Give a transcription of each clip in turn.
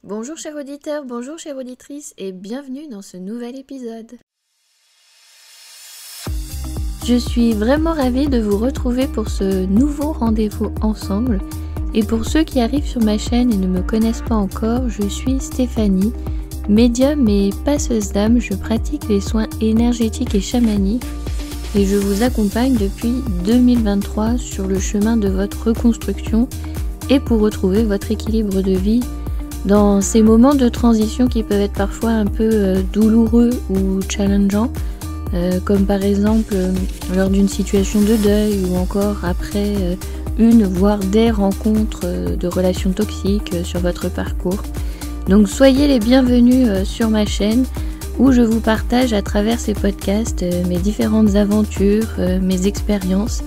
Bonjour chers auditeurs, bonjour chères auditrices et bienvenue dans ce nouvel épisode. Je suis vraiment ravie de vous retrouver pour ce nouveau rendez-vous ensemble. Et pour ceux qui arrivent sur ma chaîne et ne me connaissent pas encore, je suis Stéphanie, médium et passeuse d'âme. Je pratique les soins énergétiques et chamaniques et je vous accompagne depuis 2023 sur le chemin de votre reconstruction et pour retrouver votre équilibre de vie dans ces moments de transition qui peuvent être parfois un peu douloureux ou challengeants, comme par exemple lors d'une situation de deuil ou encore après une voire des rencontres de relations toxiques sur votre parcours. Donc soyez les bienvenus sur ma chaîne où je vous partage à travers ces podcasts mes différentes aventures, mes expériences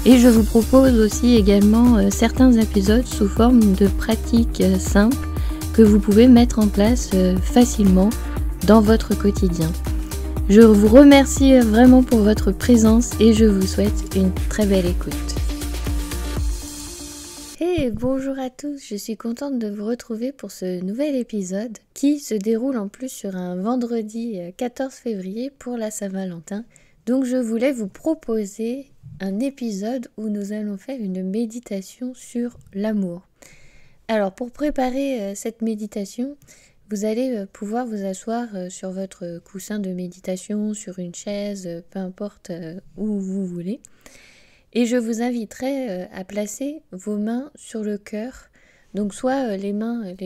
et je vous propose aussi également certains épisodes sous forme de pratiques simples que vous pouvez mettre en place facilement dans votre quotidien. Je vous remercie vraiment pour votre présence et je vous souhaite une très belle écoute. Hey, bonjour à tous, je suis contente de vous retrouver pour ce nouvel épisode qui se déroule en plus sur un vendredi 14 février pour la Saint-Valentin. Donc je voulais vous proposer un épisode où nous allons faire une méditation sur l'amour. Alors pour préparer cette méditation, vous allez pouvoir vous asseoir sur votre coussin de méditation, sur une chaise, peu importe où vous voulez. Et je vous inviterai à placer vos mains sur le cœur. Donc soit les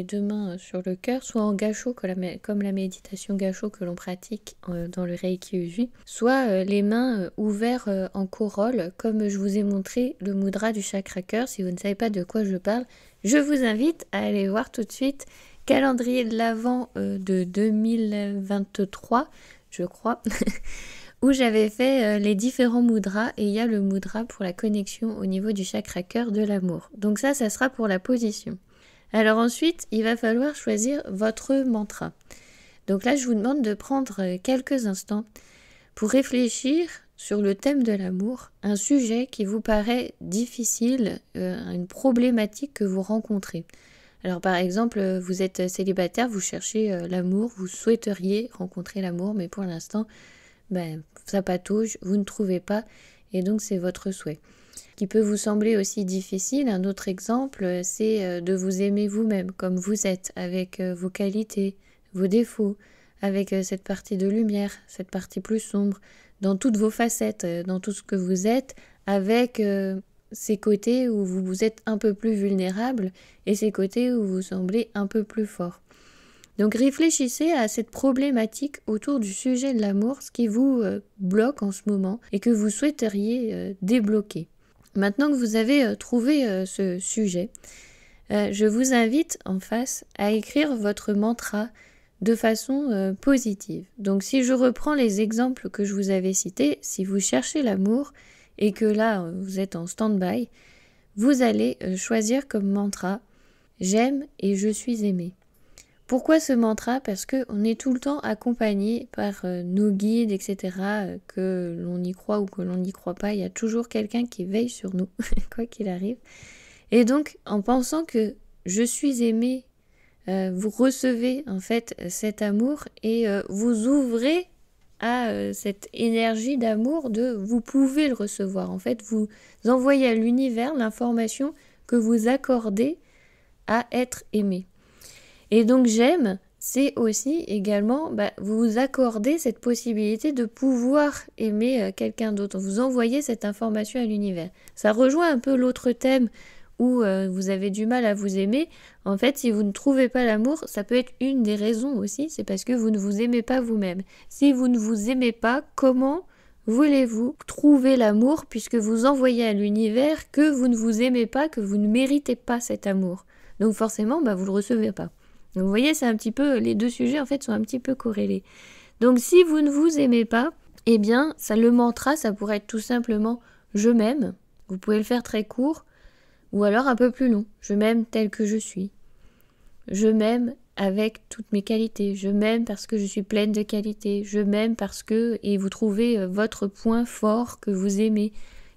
deux mains sur le cœur, soit en gâchot comme la méditation gâchot que l'on pratique dans le Reiki Usui, soit les mains ouvertes en corolle comme je vous ai montré le mudra du chakra cœur. Si vous ne savez pas de quoi je parle, je vous invite à aller voir tout de suite calendrier de l'Avent de 2023, je crois, où j'avais fait les différents mudras et il y a le mudra pour la connexion au niveau du chakra cœur de l'amour. Donc ça sera pour la position. Alors ensuite, il va falloir choisir votre mantra. Donc là, je vous demande de prendre quelques instants pour réfléchir sur le thème de l'amour, un sujet qui vous paraît difficile, une problématique que vous rencontrez. Alors par exemple, vous êtes célibataire, vous cherchez l'amour, vous souhaiteriez rencontrer l'amour, mais pour l'instant, ça patauge, vous ne trouvez pas, et donc c'est votre souhait. Ce qui peut vous sembler aussi difficile, un autre exemple, c'est de vous aimer vous-même, comme vous êtes, avec vos qualités, vos défauts, avec cette partie de lumière, cette partie plus sombre, dans toutes vos facettes, dans tout ce que vous êtes, avec ces côtés où vous êtes un peu plus vulnérable et ces côtés où vous semblez un peu plus fort. Donc réfléchissez à cette problématique autour du sujet de l'amour, ce qui vous bloque en ce moment et que vous souhaiteriez débloquer. Maintenant que vous avez trouvé ce sujet, je vous invite en face à écrire votre mantra de façon positive. Donc si je reprends les exemples que je vous avais cités, si vous cherchez l'amour et que là vous êtes en stand-by, vous allez choisir comme mantra « J'aime et je suis aimé ». Pourquoi ce mantra ? Parce qu'on est tout le temps accompagné par nos guides, etc. Que l'on y croit ou que l'on n'y croit pas, il y a toujours quelqu'un qui veille sur nous, quoi qu'il arrive. Et donc, en pensant que je suis aimé, vous recevez en fait cet amour et vous ouvrez à cette énergie d'amour de vous pouvez le recevoir. En fait, vous envoyez à l'univers l'information que vous accordez à être aimé. Et donc j'aime, c'est aussi également, vous accordez cette possibilité de pouvoir aimer quelqu'un d'autre. Vous envoyez cette information à l'univers. Ça rejoint un peu l'autre thème où vous avez du mal à vous aimer. En fait, si vous ne trouvez pas l'amour, ça peut être une des raisons aussi, c'est parce que vous ne vous aimez pas vous-même. Si vous ne vous aimez pas, comment voulez-vous trouver l'amour puisque vous envoyez à l'univers que vous ne vous aimez pas, que vous ne méritez pas cet amour. Donc forcément, vous ne le recevez pas. Donc vous voyez, c'est un petit peu, les deux sujets en fait sont un petit peu corrélés. Donc si vous ne vous aimez pas, eh bien, le mantra, ça pourrait être tout simplement « je m'aime ». Vous pouvez le faire très court ou alors un peu plus long. « Je m'aime tel que je suis ». Je m'aime avec toutes mes qualités. Je m'aime parce que je suis pleine de qualités. Je m'aime parce que... Et vous trouvez votre point fort que vous aimez.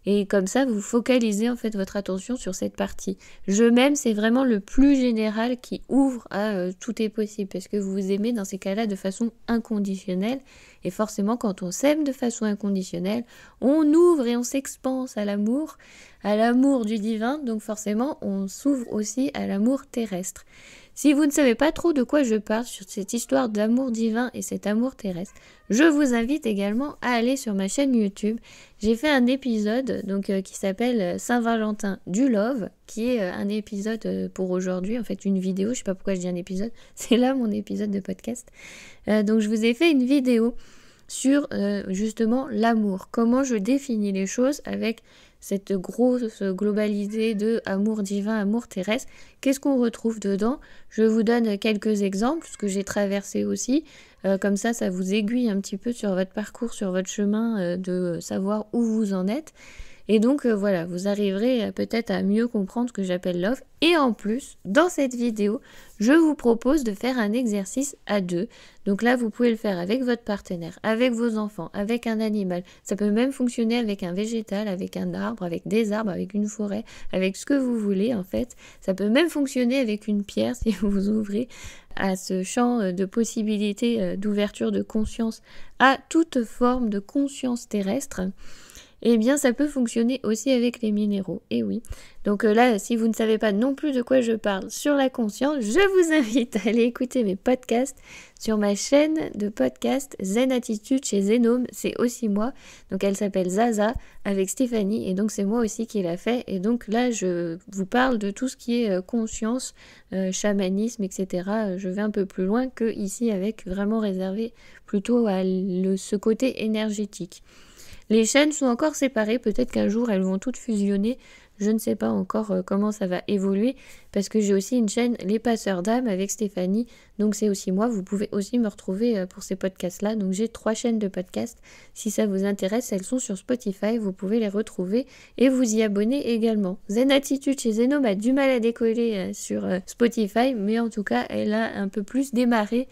Et comme ça, vous focalisez en fait votre attention sur cette partie. Je m'aime, c'est vraiment le plus général qui ouvre à tout est possible, parce que vous vous aimez dans ces cas-là de façon inconditionnelle. Et forcément, quand on s'aime de façon inconditionnelle, on ouvre et on s'expanse à l'amour du divin. Donc forcément, on s'ouvre aussi à l'amour terrestre. Si vous ne savez pas trop de quoi je parle sur cette histoire d'amour divin et cet amour terrestre, je vous invite également à aller sur ma chaîne YouTube. J'ai fait un épisode qui s'appelle Saint-Valentin du Love, qui est un épisode pour aujourd'hui, en fait une vidéo, je ne sais pas pourquoi je dis un épisode, c'est là mon épisode de podcast. Donc je vous ai fait une vidéo sur justement l'amour, comment je définis les choses avec cette grosse globalisée de amour divin, amour terrestre. Qu'est-ce qu'on retrouve dedans? Je vous donne quelques exemples, ce que j'ai traversé aussi. Comme ça vous aiguille un petit peu sur votre parcours, sur votre chemin, de savoir où vous en êtes. Et donc voilà, vous arriverez peut-être à mieux comprendre ce que j'appelle love. Et en plus, dans cette vidéo, je vous propose de faire un exercice à deux. Donc là, vous pouvez le faire avec votre partenaire, avec vos enfants, avec un animal. Ça peut même fonctionner avec un végétal, avec un arbre, avec des arbres, avec une forêt, avec ce que vous voulez en fait. Ça peut même fonctionner avec une pierre si vous vous ouvrez à ce champ de possibilités d'ouverture de conscience à toute forme de conscience terrestre. Eh bien, ça peut fonctionner aussi avec les minéraux. Et oui. Donc là, si vous ne savez pas non plus de quoi je parle sur la conscience, je vous invite à aller écouter mes podcasts sur ma chaîne de podcast Zen Attitude chez Zenome. C'est aussi moi. Donc elle s'appelle Zaza avec Stéphanie. Et donc c'est moi aussi qui l'a fait. Et donc là, je vous parle de tout ce qui est conscience, chamanisme, etc. Je vais un peu plus loin que ici avec vraiment réservé plutôt à ce côté énergétique. Les chaînes sont encore séparées, peut-être qu'un jour elles vont toutes fusionner, je ne sais pas encore comment ça va évoluer, parce que j'ai aussi une chaîne Les Passeurs d'âme avec Stéphanie, donc c'est aussi moi, vous pouvez aussi me retrouver pour ces podcasts-là, donc j'ai 3 chaînes de podcasts, si ça vous intéresse, elles sont sur Spotify, vous pouvez les retrouver et vous y abonner également. Zen Attitude chez Zenome a du mal à décoller sur Spotify, mais en tout cas elle a un peu plus démarré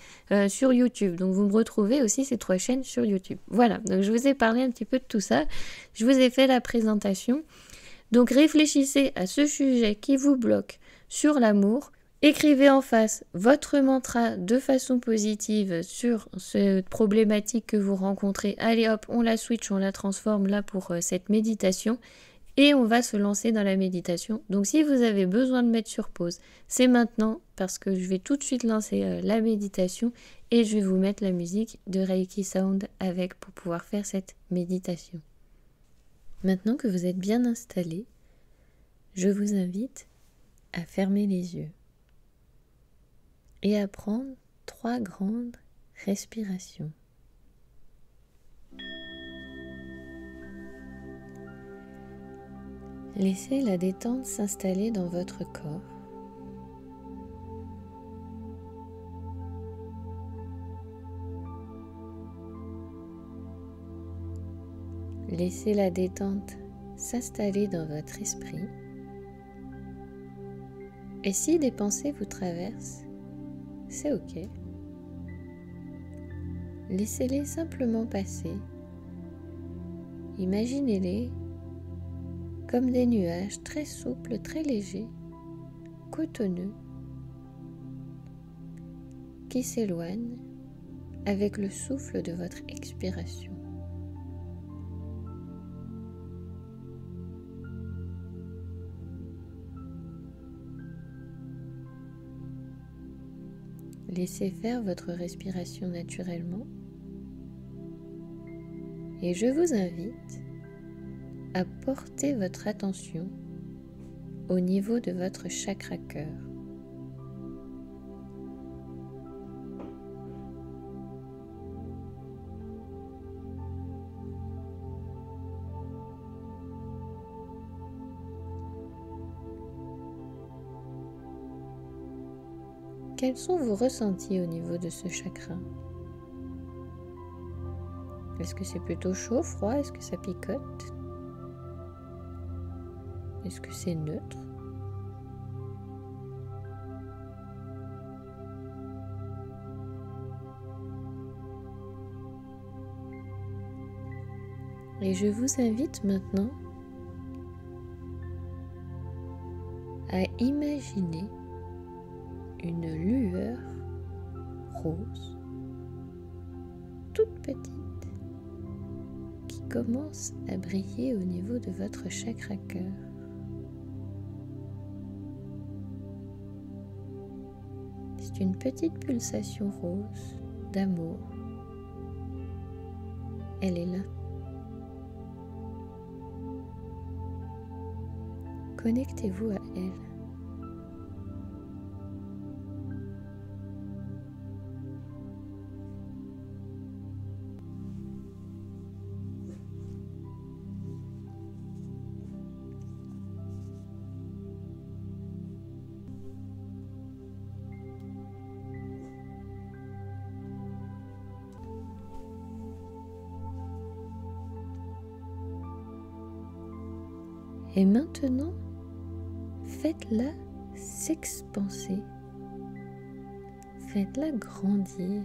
sur YouTube, donc vous me retrouvez aussi ces 3 chaînes sur YouTube. Voilà, donc je vous ai parlé un petit peu de tout ça, je vous ai fait la présentation. Donc réfléchissez à ce sujet qui vous bloque sur l'amour. Écrivez en face votre mantra de façon positive sur cette problématique que vous rencontrez. Allez hop, on la switch, on la transforme là pour cette méditation. Et on va se lancer dans la méditation. Donc si vous avez besoin de mettre sur pause, c'est maintenant parce que je vais tout de suite lancer la méditation et je vais vous mettre la musique de Reiki Sound avec pour pouvoir faire cette méditation. Maintenant que vous êtes bien installé, je vous invite à fermer les yeux et à prendre 3 grandes respirations. Laissez la détente s'installer dans votre corps. Laissez la détente s'installer dans votre esprit. Et si des pensées vous traversent, c'est ok. Laissez-les simplement passer. Imaginez-les comme des nuages très souples, très légers, cotonneux, qui s'éloignent avec le souffle de votre expiration. Laissez faire votre respiration naturellement et je vous invite à porter votre attention au niveau de votre chakra cœur. Quels sont vos ressentis au niveau de ce chakra? Est-ce que c'est plutôt chaud, froid? Est-ce que ça picote? Est-ce que c'est neutre? Et je vous invite maintenant à imaginer une lueur rose, toute petite, qui commence à briller au niveau de votre chakra cœur. C'est une petite pulsation rose d'amour. Elle est là. Connectez-vous à elle. Et maintenant, faites-la s'expanser. Faites-la grandir.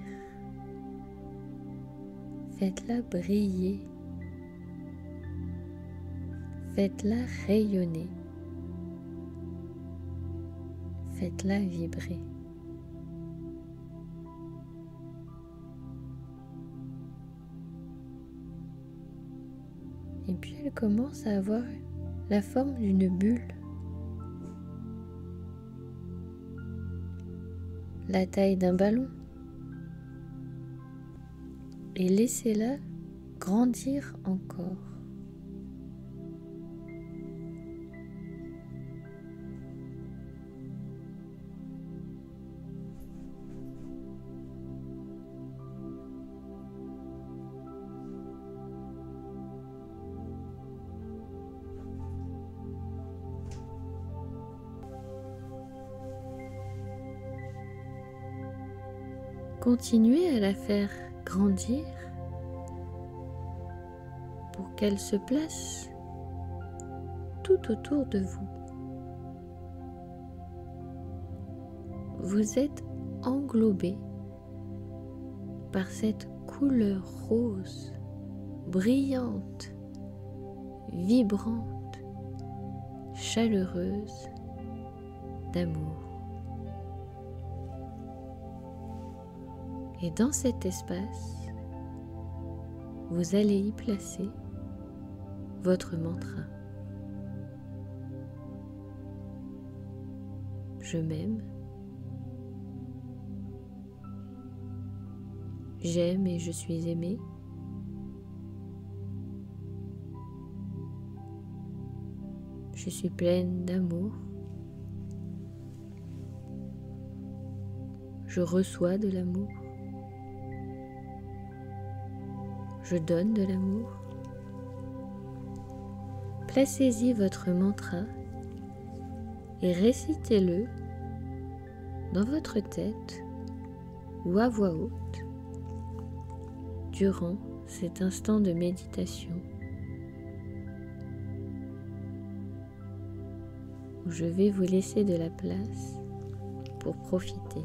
Faites-la briller. Faites-la rayonner. Faites-la vibrer. Et puis elle commence à avoir la forme d'une bulle, la taille d'un ballon, et laissez-la grandir encore. Continuez à la faire grandir pour qu'elle se place tout autour de vous. Vous êtes englobé par cette couleur rose, brillante, vibrante, chaleureuse d'amour. Et dans cet espace, vous allez y placer votre mantra. Je m'aime. J'aime et je suis aimé. Je suis pleine d'amour. Je reçois de l'amour. Je donne de l'amour. Placez-y votre mantra et récitez-le dans votre tête ou à voix haute durant cet instant de méditation où je vais vous laisser de la place pour profiter.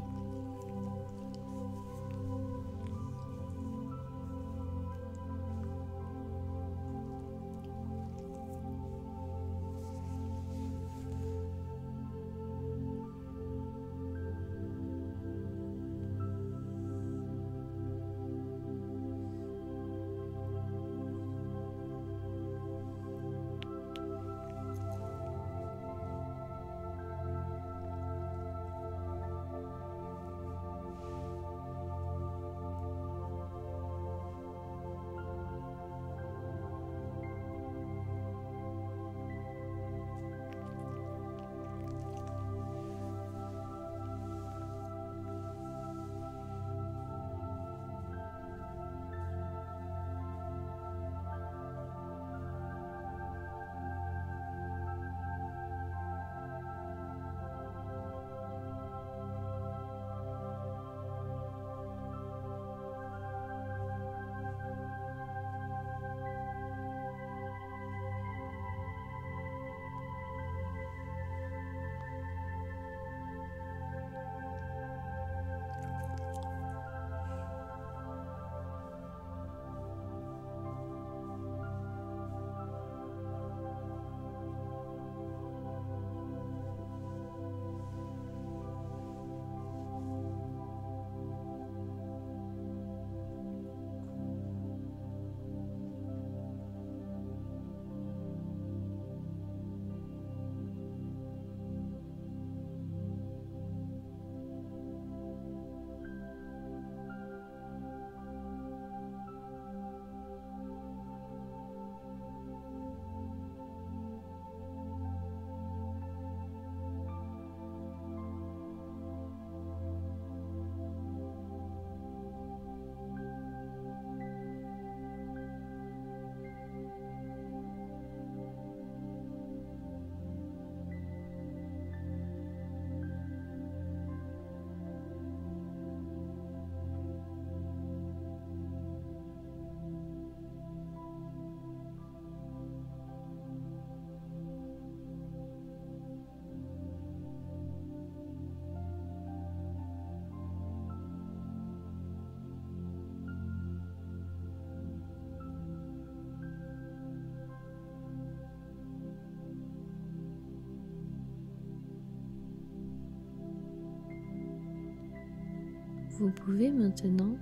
Vous pouvez maintenant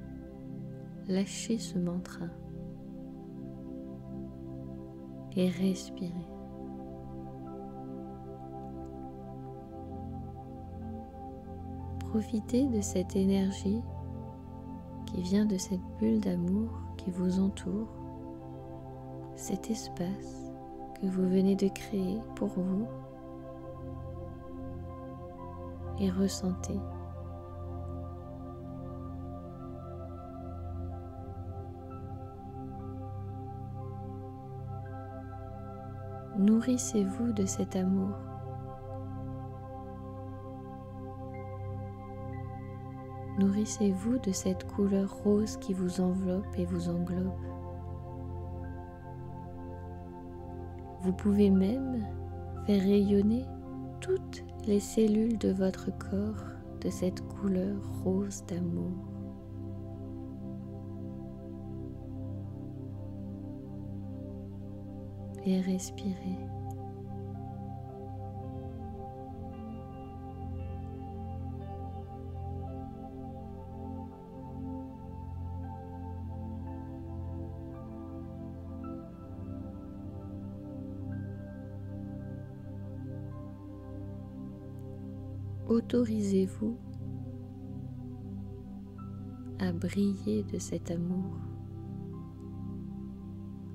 lâcher ce mantra et respirer. Profitez de cette énergie qui vient de cette bulle d'amour qui vous entoure, cet espace que vous venez de créer pour vous, et ressentez. Nourrissez-vous de cet amour. Nourrissez-vous de cette couleur rose qui vous enveloppe et vous englobe. Vous pouvez même faire rayonner toutes les cellules de votre corps de cette couleur rose d'amour. Et respirez. Autorisez-vous à briller de cet amour,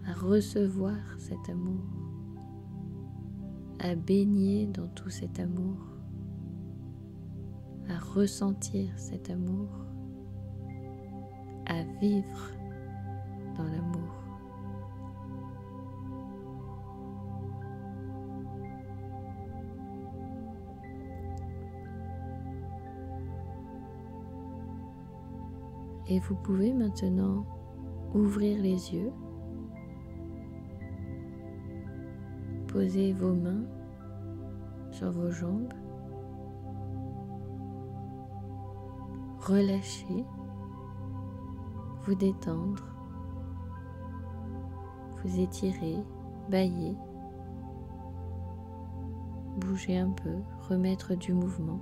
à recevoir cet amour, à baigner dans tout cet amour, à ressentir cet amour, à vivre dans l'amour. Et vous pouvez maintenant ouvrir les yeux, poser vos mains sur vos jambes, relâcher, vous détendre, vous étirer, bâiller, bouger un peu, remettre du mouvement.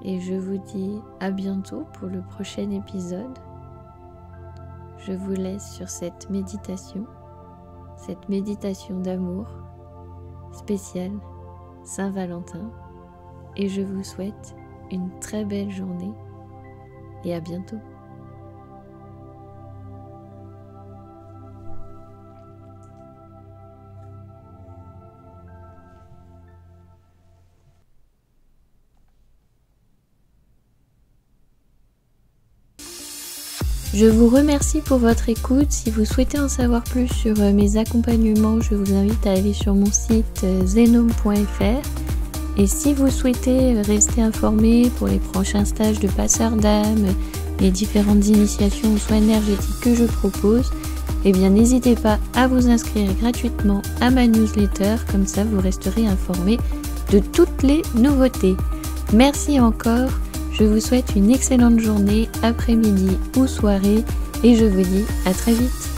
Et je vous dis à bientôt pour le prochain épisode. Je vous laisse sur cette méditation d'amour spéciale Saint-Valentin. Et je vous souhaite une très belle journée et à bientôt. Je vous remercie pour votre écoute. Si vous souhaitez en savoir plus sur mes accompagnements, je vous invite à aller sur mon site zenome.fr. Et si vous souhaitez rester informé pour les prochains stages de passeur d'âme, les différentes initiations aux soins énergétiques que je propose, eh bien n'hésitez pas à vous inscrire gratuitement à ma newsletter, comme ça vous resterez informé de toutes les nouveautés. Merci encore. Je vous souhaite une excellente journée, après-midi ou soirée et je vous dis à très vite.